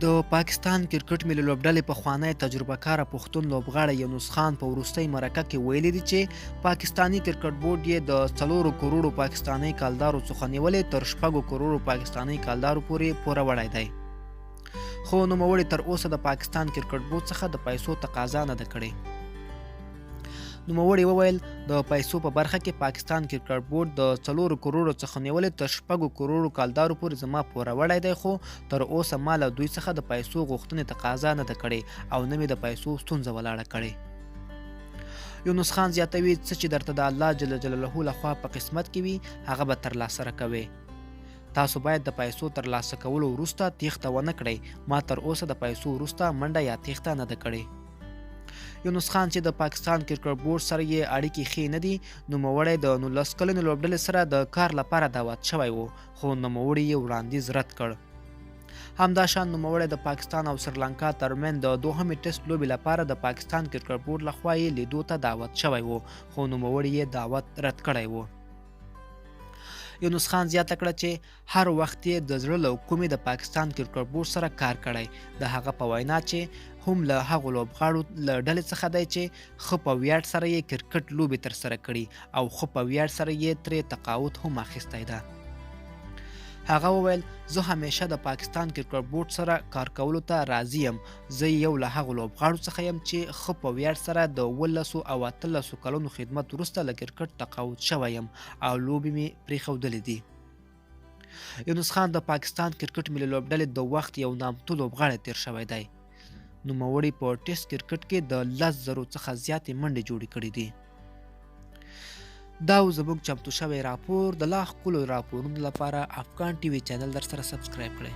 د پاکستان کرکټ ملي لوبډلې پخوانی تجربه کاره پښتون لوبغاړی یونس خان په وروستۍ مرکه کې ویلي دي چې پاکستاني کرکټ بورډ یې د 4 کروړو پاکستاني کالدارو څخه نیولې تر 6 کروړو پاکستاني کالدارو پورې پوروړی دی. خو نوموړي تر اوسه د پاکستان کرکټ بورډ څخه د پیسو تقاضا نه ده کړې. نوموړي وویل د پیسو په برخه کې پاکستان کرکټ بورډ د 4 کروړو څخه نیولې تر 6 کروړو کالدارو پورې زما پوروړی دی، خو تر اوسه ما له دوی څخه د پیسو غوښتنې تقاضا نه ده کړې او نه مې د پیسو ستونزه ولاړه کړې. یونس خان زیاتوي څه چې درته د الله جل جلاله لخوا په قسمت کې وي هغه به ترلاسه کوئ. تاسو باید د پیسو ترلاسه کولو وروسته تیښته ونه کړئ. ما تر اوسه د پیسو وروسته منډه یا تیښته نه ده کړې. یونس خان چې د پاکستان کرکټ بورډ سره یې اړیکې ښې نه دي، نوموړی د 19 کلنې لوبډلې سره د کار لپاره دعوت شوی و، خو نوموړي یې وړاندیز رد کړ. همداشان نوموړی د پاکستان او سریلانکا ترمنځ د دوهمې ټیسټ لوبې لپاره د پاکستان کرکټ بورډ لخوا یې لیدو ته دعوت شوی و، خو نوموړي یې دعوت رد کړی و. یونس خان زیاته کړه چې هر وخت یې د زړه له کومې د پاکستان کرکټ بورډ سره کار کړی. د هغه په وینا چې هم له هغو لوبغاړو له ډلې څخه دی چې ښه په ویاړ سره یې کرکټ لوبې ترسره کړي او ښه په ویاړ سره یې ترې تقاعد هم اخیستی ده. هغه وویل زه همیشه د پاکستان کرکټ بورډ سره کار کولو ته راضي یم. زه یو له هغو لوبغاړو څخه یم چې ښه په ویاړ سره د 18 او 18 کلونو خدمت وروسته له کرکټ تقاعد شوی یم او لوبې مې پرېښودلې دي. یونس خان د پاکستان کرکټ ملي لوبډلې د وخت یو نامتو لوبغاړی تیر شوی دی. نوموړي په ټیسټ کرکټ کې د 10,000 څخه زیاتې منډې جوړې کړې دي. دا زموږ چمتو شوی راپور. د لا ښکلو راپورونو لپاره افغان ټي وي چینل در سره سبسکرایب کړئ.